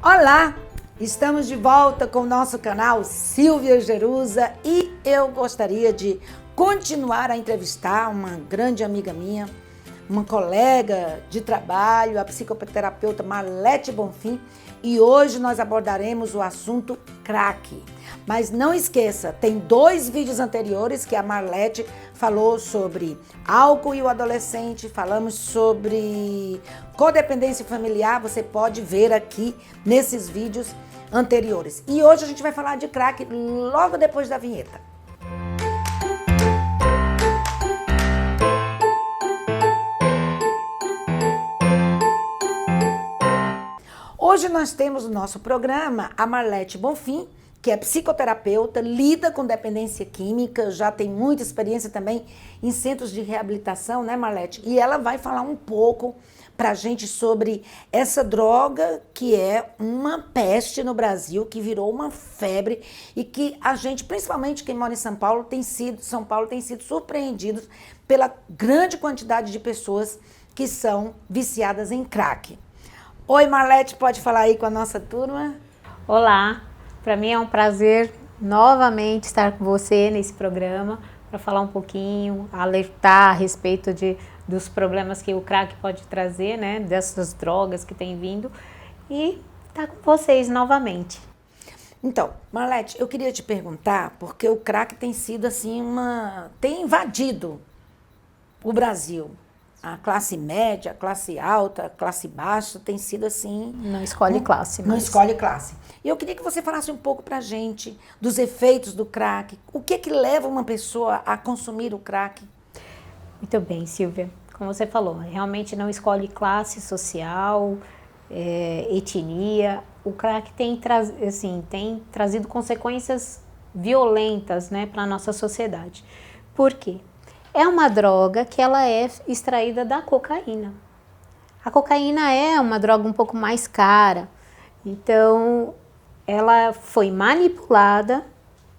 Olá, estamos de volta com o nosso canal Silvia Jerusa e eu gostaria de continuar a entrevistar uma grande amiga minha, uma colega de trabalho, a psicoterapeuta Marlete Bonfim, e hoje nós abordaremos o assunto crack. Mas não esqueça, tem 2 vídeos anteriores que a Marlete falou sobre álcool e o adolescente, falamos sobre codependência familiar, você pode ver aqui nesses vídeos anteriores. E hoje a gente vai falar de crack logo depois da vinheta. Hoje nós temos no nosso programa a Marlete Bonfim, que é psicoterapeuta, lida com dependência química, já tem muita experiência também em centros de reabilitação, né, Marlete? E ela vai falar um pouco pra gente sobre essa droga que é uma peste no Brasil, que virou uma febre e que a gente, principalmente quem mora em São Paulo, tem sido surpreendidos pela grande quantidade de pessoas que são viciadas em crack. Oi, Marlete, pode falar aí com a nossa turma? Olá, para mim é um prazer novamente estar com você nesse programa para falar um pouquinho, alertar a respeito dos problemas que o crack pode trazer, né, dessas drogas que tem vindo, e estar com vocês novamente. Então, Marlete, eu queria te perguntar, porque o crack tem sido assim tem invadido o Brasil. A classe média, a classe alta, a classe baixa tem sido assim... Não escolhe classe. Não escolhe classe. E eu queria que você falasse um pouco pra gente dos efeitos do crack. O que leva uma pessoa a consumir o crack? Muito bem, Silvia. Como você falou, realmente não escolhe classe social, etnia. O crack tem trazido consequências violentas, né, para a nossa sociedade. Por quê? É uma droga que ela é extraída da cocaína. A cocaína é uma droga um pouco mais cara, então ela foi manipulada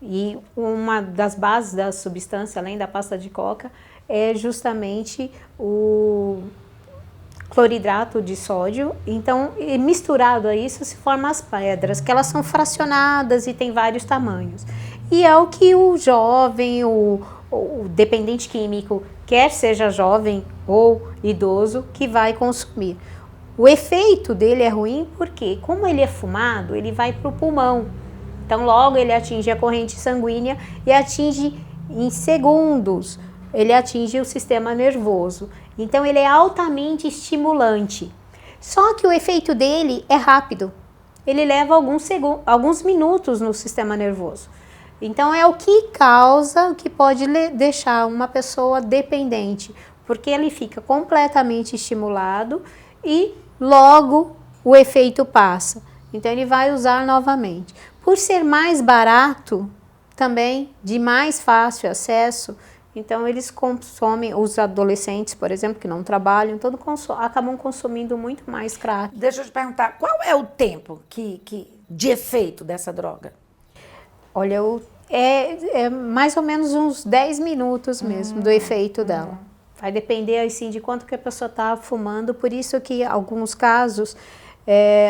e uma das bases da substância, além da pasta de coca, é justamente o cloridrato de sódio. Então, misturado a isso se formam as pedras, que elas são fracionadas e tem vários tamanhos. E é o que o jovem, o dependente químico, quer seja jovem ou idoso, que vai consumir. O efeito dele é ruim porque, como ele é fumado, ele vai para o pulmão. Então, logo ele atinge a corrente sanguínea e atinge em segundos, ele atinge o sistema nervoso. Então, ele é altamente estimulante. Só que o efeito dele é rápido. Ele leva alguns minutos no sistema nervoso. Então, é o que causa, o que pode deixar uma pessoa dependente, porque ele fica completamente estimulado e logo o efeito passa. Então, ele vai usar novamente. Por ser mais barato, também de mais fácil acesso, então eles consomem, os adolescentes, por exemplo, que não trabalham, acabam consumindo muito mais crack. Deixa eu te perguntar, qual é o tempo de efeito dessa droga? Olha, é mais ou menos uns 10 minutos mesmo do efeito dela. Vai depender assim, de quanto que a pessoa está fumando, por isso que em alguns casos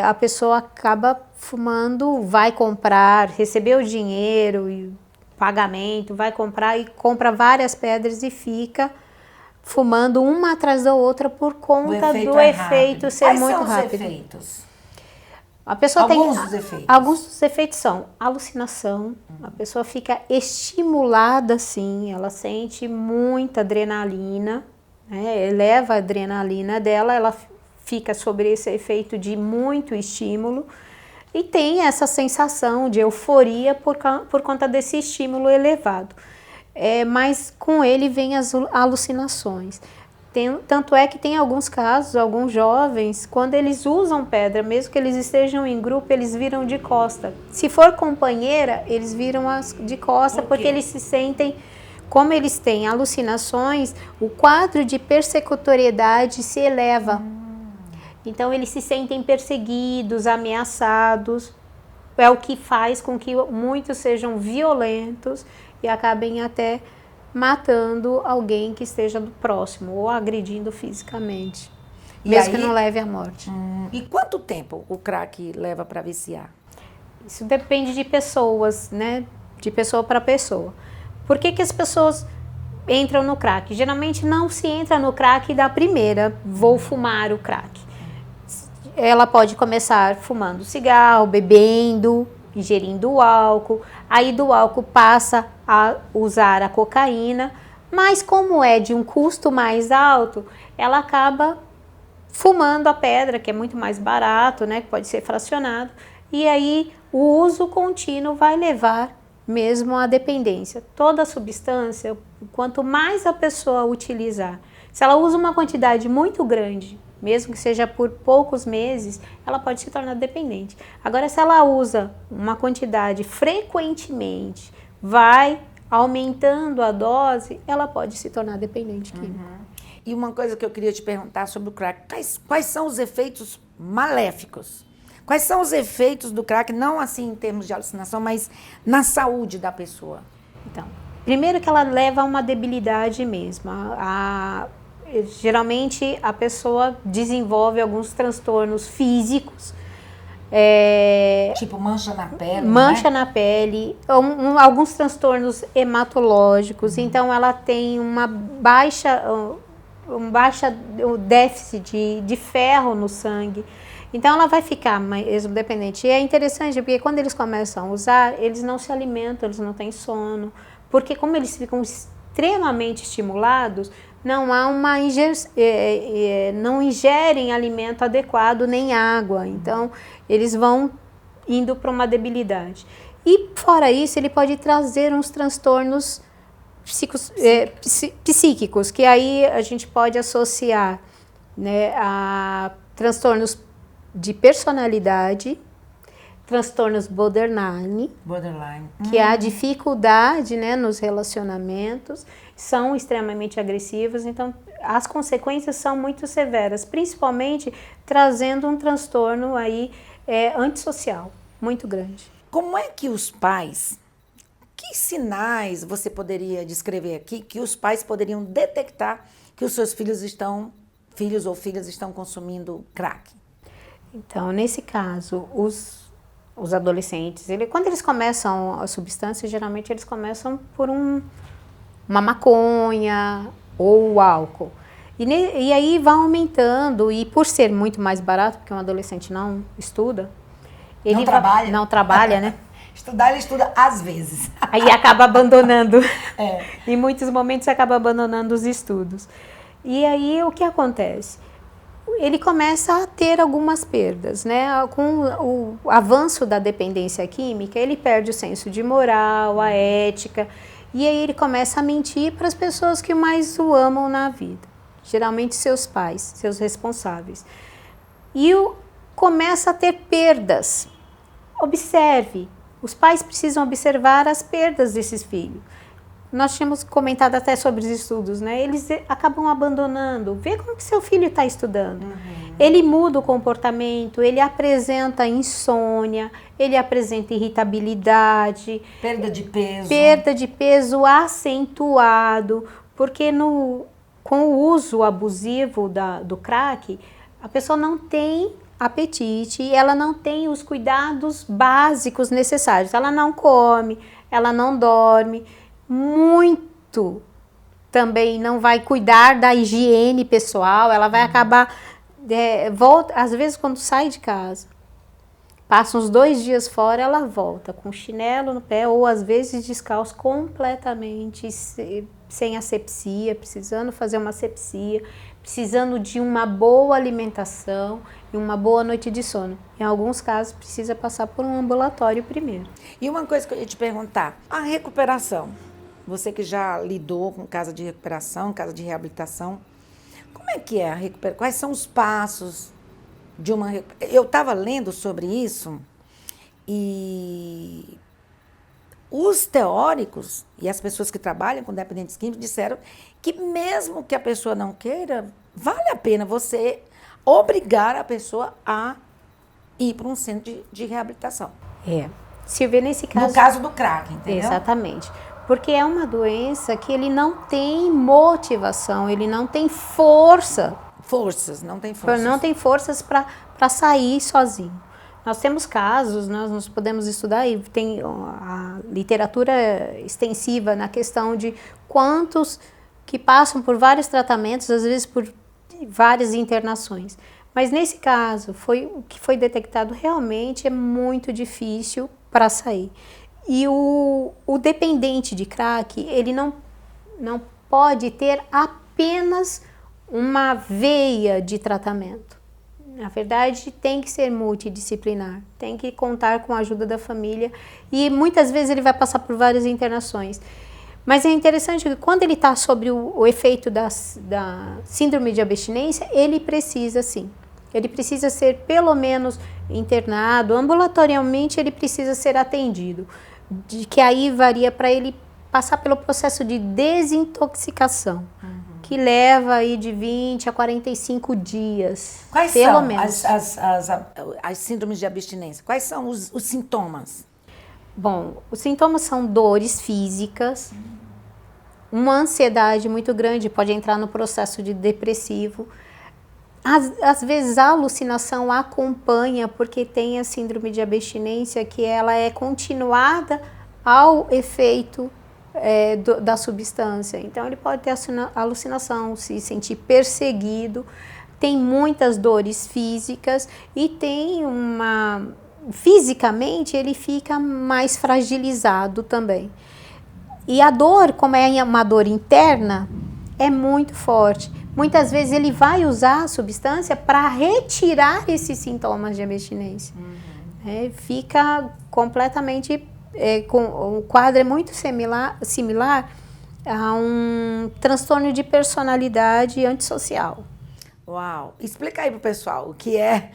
a pessoa acaba fumando, vai comprar, recebeu o dinheiro e pagamento, vai comprar e compra várias pedras e fica fumando uma atrás da outra por conta do efeito ser muito rápido. Quais são os efeitos? A pessoa dos efeitos. Alguns dos efeitos são alucinação, a pessoa fica estimulada assim, ela sente muita adrenalina, né, eleva a adrenalina dela, ela fica sobre esse efeito de muito estímulo e tem essa sensação de euforia por conta desse estímulo elevado. Mas com ele vem as alucinações. Tanto é que tem alguns casos, alguns jovens, quando eles usam pedra, mesmo que eles estejam em grupo, eles viram de costa. Se for companheira, eles viram de costa, porque eles se sentem, como eles têm alucinações, o quadro de persecutoriedade se eleva. Então eles se sentem perseguidos, ameaçados, é o que faz com que muitos sejam violentos e acabem até matando alguém que esteja próximo ou agredindo fisicamente. mesmo que não leve à morte. E quanto tempo o crack leva para viciar? Isso depende de pessoas, né? De pessoa para pessoa. Por que as pessoas entram no crack? Geralmente não se entra no crack da primeira, vou fumar o crack. Ela pode começar fumando cigarro, bebendo, ingerindo álcool, aí do álcool passa a usar a cocaína, mas como é de um custo mais alto, ela acaba fumando a pedra, que é muito mais barato, né, que pode ser fracionado, e aí o uso contínuo vai levar mesmo à dependência. Toda substância, quanto mais a pessoa utilizar, se ela usa uma quantidade muito grande, mesmo que seja por poucos meses, ela pode se tornar dependente. Agora, se ela usa uma quantidade frequentemente, vai aumentando a dose, ela pode se tornar dependente químico. E uma coisa que eu queria te perguntar sobre o crack, quais são os efeitos maléficos? Quais são os efeitos do crack, não assim em termos de alucinação, mas na saúde da pessoa? Então, primeiro que ela leva a uma debilidade mesmo. Geralmente a pessoa desenvolve alguns transtornos físicos. Tipo mancha na pele, Mancha né? na pele, alguns transtornos hematológicos. Então ela tem um déficit de ferro no sangue. Então ela vai ficar mesmo dependente. E é interessante porque quando eles começam a usar, eles não se alimentam, eles não têm sono. Porque como eles ficam extremamente estimulados, não há não ingerem alimento adequado nem água. Então eles vão indo para uma debilidade. E fora isso, ele pode trazer uns transtornos psíquicos, que aí a gente pode associar, né, a transtornos de personalidade, transtornos borderline, que é a dificuldade, né, nos relacionamentos, são extremamente agressivos, então as consequências são muito severas, principalmente trazendo um transtorno aí antissocial muito grande. Como é que os pais, que sinais você poderia descrever aqui que os pais poderiam detectar que os seus filhos ou filhas estão consumindo crack? Então, nesse caso, os adolescentes, quando eles começam a substância, geralmente eles começam por uma maconha ou o álcool. E aí vai aumentando, e por ser muito mais barato, porque um adolescente não estuda, ele não trabalha, né? Estudar, ele estuda às vezes. Aí acaba abandonando. Em muitos momentos acaba abandonando os estudos. E aí o que acontece? Ele começa a ter algumas perdas, né? Com o avanço da dependência química, ele perde o senso de moral, a ética, e aí ele começa a mentir para as pessoas que mais o amam na vida, geralmente seus pais, seus responsáveis. E começa a ter perdas. Observe, os pais precisam observar as perdas desses filhos. Nós tínhamos comentado até sobre os estudos, né? Eles acabam abandonando. Vê como que seu filho está estudando. Ele muda o comportamento, ele apresenta insônia, ele apresenta irritabilidade. Perda de peso. Perda de peso acentuado, porque com o uso abusivo do crack, a pessoa não tem apetite, ela não tem os cuidados básicos necessários. Ela não come, ela não dorme. Muito também não vai cuidar da higiene pessoal, ela vai acabar, volta, às vezes quando sai de casa, passa uns 2 dias fora, ela volta com chinelo no pé ou às vezes descalço completamente, sem asepsia, precisando fazer uma asepsia, precisando de uma boa alimentação e uma boa noite de sono. Em alguns casos precisa passar por um ambulatório primeiro. E uma coisa que eu ia te perguntar, a recuperação. Você que já lidou com casa de recuperação, casa de reabilitação, como é que é a recuperação? Quais são os passos de uma recuperação? Eu estava lendo sobre isso e os teóricos e as pessoas que trabalham com dependentes químicos disseram que mesmo que a pessoa não queira, vale a pena você obrigar a pessoa a ir para um centro de reabilitação. Silvia, nesse caso... No caso do crack, entendeu? Exatamente. Porque é uma doença que ele não tem motivação, ele não tem força forças, não tem forças. Não tem forças para sair sozinho. Nós temos casos, nós podemos estudar e tem a literatura extensiva na questão de quantos que passam por vários tratamentos, às vezes por várias internações. Mas nesse caso, o que foi detectado realmente é muito difícil para sair. E o dependente de crack, ele não pode ter apenas uma veia de tratamento. Na verdade, tem que ser multidisciplinar, tem que contar com a ajuda da família e muitas vezes ele vai passar por várias internações. Mas é interessante que quando ele está sob o efeito da síndrome de abstinência, ele precisa sim. Ele precisa ser pelo menos internado, ambulatorialmente ele precisa ser atendido. De que aí varia para ele passar pelo processo de desintoxicação, que leva aí de 20 a 45 dias. Quais pelo são menos. as síndromes de abstinência? Quais são os sintomas? Bom, os sintomas são dores físicas, uma ansiedade muito grande, pode entrar no processo de depressivo. Às vezes a alucinação acompanha, porque tem a síndrome de abstinência, que ela é continuada ao efeito da substância. Então ele pode ter alucinação, se sentir perseguido, tem muitas dores físicas e tem fisicamente ele fica mais fragilizado também. E a dor, como é uma dor interna, é muito forte. Muitas vezes ele vai usar a substância para retirar esses sintomas de abstinência. Fica completamente, o quadro é muito similar a um transtorno de personalidade antissocial. Uau! Explica aí pro pessoal o que é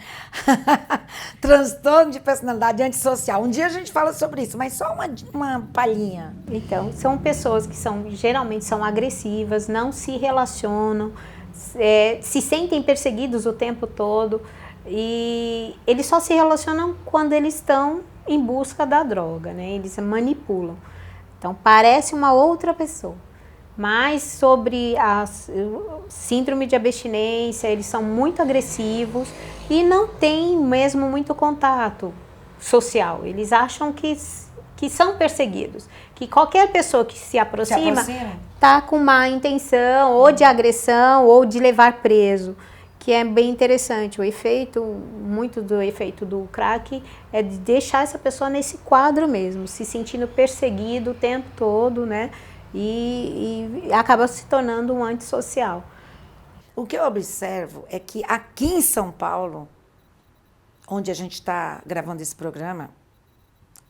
transtorno de personalidade antissocial. Um dia a gente fala sobre isso, mas só uma palhinha. Então, são pessoas que geralmente são agressivas, não se relacionam, se sentem perseguidos o tempo todo e eles só se relacionam quando eles estão em busca da droga, né? Eles manipulam. Então, parece uma outra pessoa. Mas sobre a síndrome de abstinência, eles são muito agressivos e não têm mesmo muito contato social. Eles acham que são perseguidos, que qualquer pessoa que se aproxima está com má intenção, ou de agressão, ou de levar preso, que é bem interessante. Muito do efeito do crack é de deixar essa pessoa nesse quadro mesmo, se sentindo perseguido o tempo todo, né? E acaba se tornando um antissocial. O que eu observo é que aqui em São Paulo, onde a gente está gravando esse programa,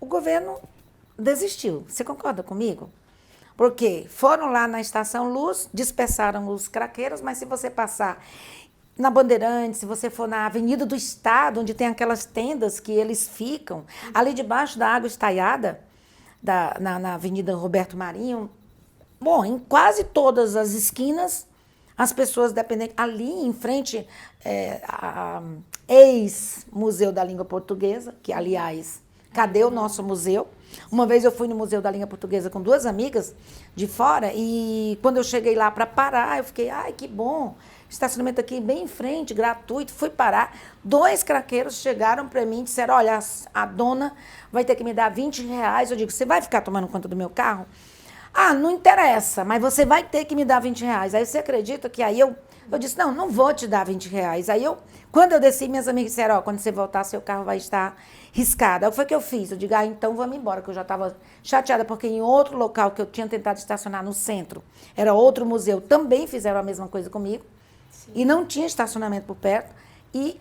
o governo desistiu. Você concorda comigo? Porque foram lá na Estação Luz, dispersaram os craqueiros, mas se você passar na Bandeirantes, se você for na Avenida do Estado, onde tem aquelas tendas que eles ficam, ali debaixo da água estaiada, na Avenida Roberto Marinho, bom, em quase todas as esquinas, as pessoas dependentes, ali em frente, a ex-Museu da Língua Portuguesa, que, aliás, cadê o nosso museu? Uma vez eu fui no Museu da Língua Portuguesa com 2 amigas de fora e quando eu cheguei lá para parar, eu fiquei, ai, que bom, estacionamento aqui bem em frente, gratuito, fui parar. 2 craqueiros chegaram para mim e disseram, olha, a dona vai ter que me dar R$20. Eu digo, você vai ficar tomando conta do meu carro? Ah, não interessa, mas você vai ter que me dar R$20. Aí você acredita que aí eu disse, não vou te dar R$20. Aí quando eu desci, minhas amigas disseram, ó, quando você voltar, seu carro vai estar riscado. Aí foi o que eu fiz, eu digo, então vamos embora, que eu já estava chateada, porque em outro local que eu tinha tentado estacionar no centro, era outro museu, também fizeram a mesma coisa comigo, sim, e não tinha estacionamento por perto, e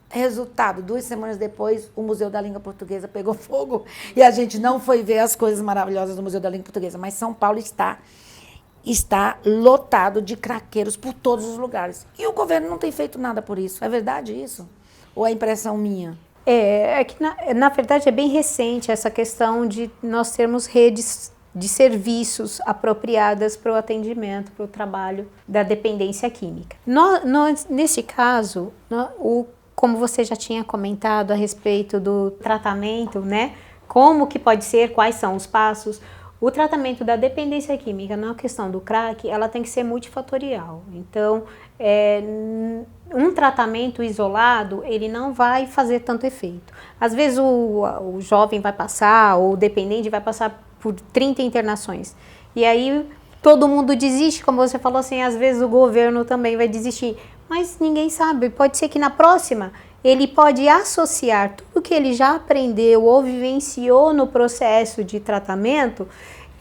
resultado, 2 semanas depois, o Museu da Língua Portuguesa pegou fogo e a gente não foi ver as coisas maravilhosas do Museu da Língua Portuguesa. Mas São Paulo está lotado de craqueiros por todos os lugares. E o governo não tem feito nada por isso. É verdade isso? Ou é impressão minha? É que na verdade é bem recente essa questão de nós termos redes de serviços apropriadas para o atendimento, para o trabalho da dependência química. Nesse caso, como você já tinha comentado a respeito do tratamento, né? Como que pode ser, quais são os passos? O tratamento da dependência química na questão do crack, ela tem que ser multifatorial. Então, um tratamento isolado, ele não vai fazer tanto efeito. Às vezes o jovem vai passar, ou o dependente vai passar por 30 internações. E aí todo mundo desiste, como você falou assim, às vezes o governo também vai desistir. Mas ninguém sabe, pode ser que na próxima ele pode associar tudo que ele já aprendeu ou vivenciou no processo de tratamento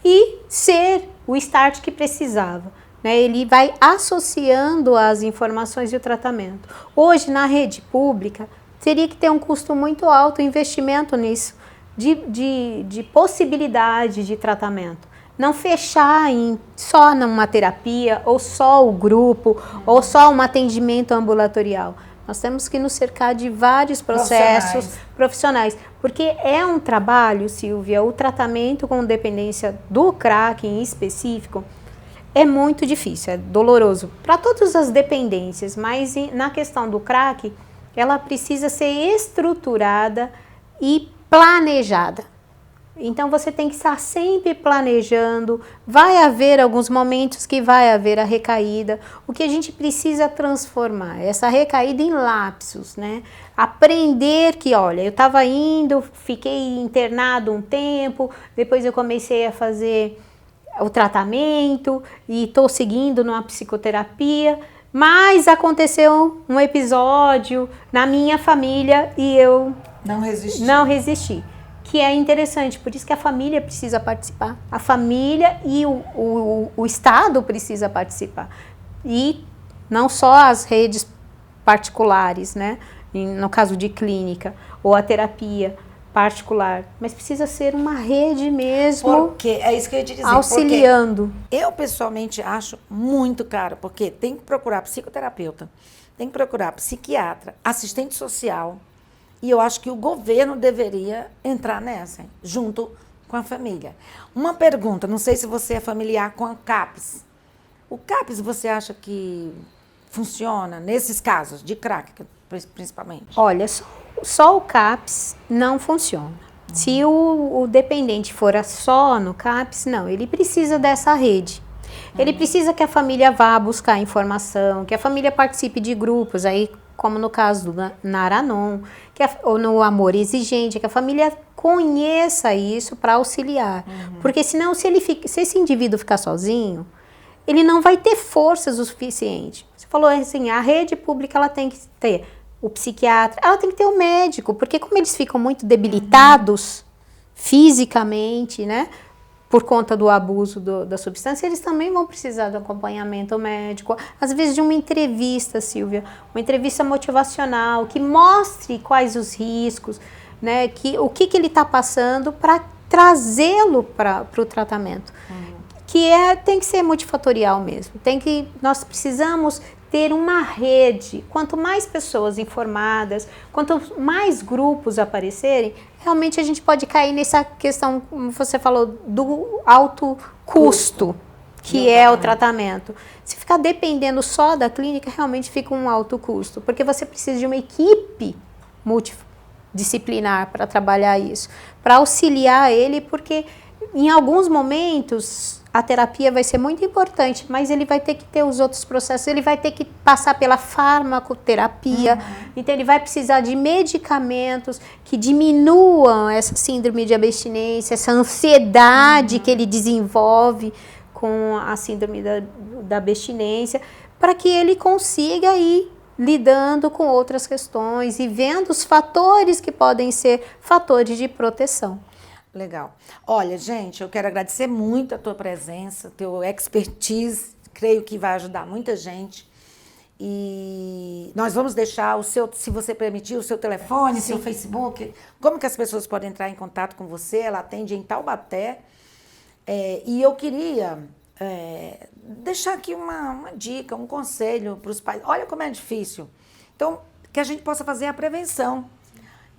e ser o start que precisava. Ele vai associando as informações e o tratamento. Hoje, na rede pública, teria que ter um custo muito alto, investimento nisso, de possibilidade de tratamento. Não fechar só numa terapia, ou só o grupo, ou só um atendimento ambulatorial. Nós temos que nos cercar de vários processos profissionais, porque é um trabalho, Silvia, o tratamento com dependência do crack em específico é muito difícil, é doloroso para todas as dependências, mas na questão do crack, ela precisa ser estruturada e planejada. Então você tem que estar sempre planejando, vai haver alguns momentos que vai haver a recaída, o que a gente precisa transformar, essa recaída em lapsos, né? Aprender que, olha, eu estava indo, fiquei internado um tempo, depois eu comecei a fazer o tratamento e estou seguindo numa psicoterapia, mas aconteceu um episódio na minha família e eu não resisti. Que é interessante, por isso que a família precisa participar. A família e o Estado precisa participar. E não só as redes particulares, né? No caso de clínica, ou a terapia particular, mas precisa ser uma rede mesmo. Porque é isso que eu ia te dizer. Auxiliando. Eu pessoalmente acho muito caro, porque tem que procurar psicoterapeuta, tem que procurar psiquiatra, assistente social. E eu acho que o governo deveria entrar nessa, junto com a família. Uma pergunta, não sei se você é familiar com a CAPS. O CAPS, você acha que funciona nesses casos de crack, principalmente? Olha, só o CAPS não funciona. Se o dependente for só no CAPS, não, ele precisa dessa rede. Ele precisa que a família vá buscar informação, que a família participe de grupos, aí como no caso do Naranon, ou no Amor Exigente, que a família conheça isso para auxiliar. Porque senão, se esse indivíduo ficar sozinho, ele não vai ter forças o suficiente. Você falou assim, a rede pública ela tem que ter o psiquiatra, ela tem que ter o médico, porque como eles ficam muito debilitados fisicamente, né? Por conta do abuso da substância, eles também vão precisar do acompanhamento médico. Às vezes de uma entrevista, Silvia, uma entrevista motivacional, que mostre quais os riscos, né, o que ele está passando para trazê-lo para o tratamento. Tem que ser multifatorial mesmo. Nós precisamos ter uma rede. Quanto mais pessoas informadas, quanto mais grupos aparecerem, realmente a gente pode cair nessa questão, como você falou, do alto custo, que é o tratamento. Se ficar dependendo só da clínica, realmente fica um alto custo, porque você precisa de uma equipe multidisciplinar para trabalhar isso, para auxiliar ele, porque em alguns momentos a terapia vai ser muito importante, mas ele vai ter que ter os outros processos, ele vai ter que passar pela farmacoterapia, então ele vai precisar de medicamentos que diminuam essa síndrome de abstinência, essa ansiedade que ele desenvolve com a síndrome da abstinência, para que ele consiga ir lidando com outras questões e vendo os fatores que podem ser fatores de proteção. Legal. Olha, gente, eu quero agradecer muito a tua presença, teu expertise, creio que vai ajudar muita gente. E nós vamos deixar se você permitir, o seu telefone, seu Facebook, como que as pessoas podem entrar em contato com você. Ela atende em Taubaté. E eu queria deixar aqui uma dica, um conselho para os pais. Olha como é difícil. Então, que a gente possa fazer a prevenção.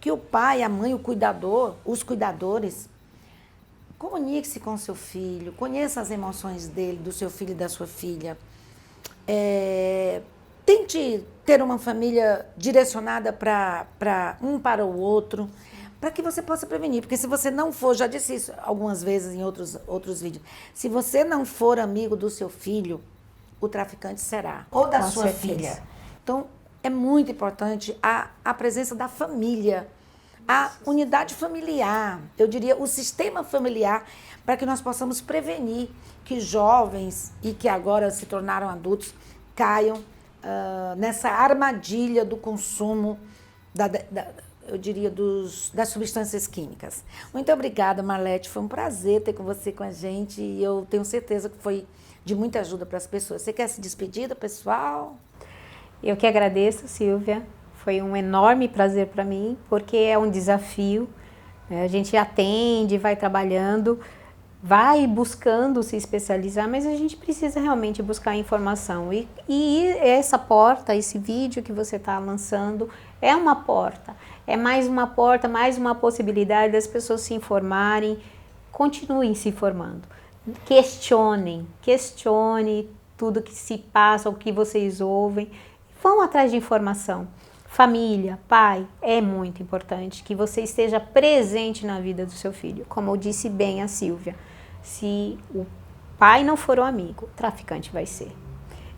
Que o pai, a mãe, o cuidador, os cuidadores, comunique-se com o seu filho, conheça as emoções dele, do seu filho e da sua filha. Tente ter uma família direcionada para o outro, para que você possa prevenir. Porque se você não for, já disse isso algumas vezes em outros vídeos, se você não for amigo do seu filho, o traficante será. Ou da Com sua certeza. filha. Então, é muito importante a presença da família, a unidade familiar, eu diria o sistema familiar, para que nós possamos prevenir que jovens e que agora se tornaram adultos caiam nessa armadilha do consumo, eu diria, das substâncias químicas. Muito obrigada, Marlete. Foi um prazer ter com você com a gente e eu tenho certeza que foi de muita ajuda para as pessoas. Você quer se despedir do pessoal? Eu que agradeço, Silvia. Foi um enorme prazer para mim, porque é um desafio. A gente atende, vai trabalhando, vai buscando se especializar, mas a gente precisa realmente buscar informação. E essa porta, esse vídeo que você está lançando, é uma porta. É mais uma porta, mais uma possibilidade das pessoas se informarem. Continuem se informando. Questione tudo que se passa, o que vocês ouvem. Vão atrás de informação. Família, pai, é muito importante que você esteja presente na vida do seu filho. Como eu disse bem a Silvia, se o pai não for o amigo, o traficante vai ser.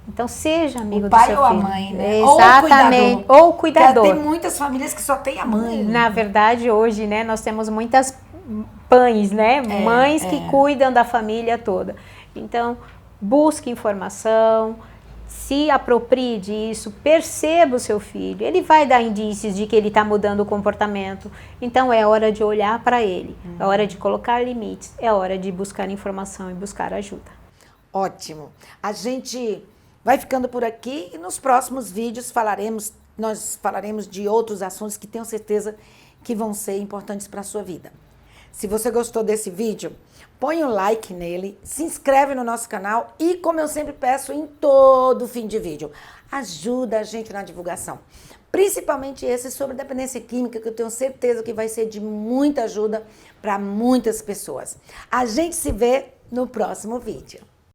Então, seja amigo do seu filho. O pai ou a mãe, né? Exatamente. Ou o cuidador. Tem muitas famílias que só tem a mãe. Na verdade, hoje, né, nós temos muitas mães, né? Mães que cuidam da família toda. Então, busque informação, se aproprie disso, perceba o seu filho. Ele vai dar indícios de que ele está mudando o comportamento. Então, é hora de olhar para ele, é hora de colocar limites, é hora de buscar informação e buscar ajuda. Ótimo. A gente vai ficando por aqui e nos próximos vídeos nós falaremos de outros assuntos que tenho certeza que vão ser importantes para a sua vida. Se você gostou desse vídeo, põe um like nele, se inscreve no nosso canal e, como eu sempre peço em todo fim de vídeo, ajuda a gente na divulgação. Principalmente esse sobre dependência química, que eu tenho certeza que vai ser de muita ajuda para muitas pessoas. A gente se vê no próximo vídeo.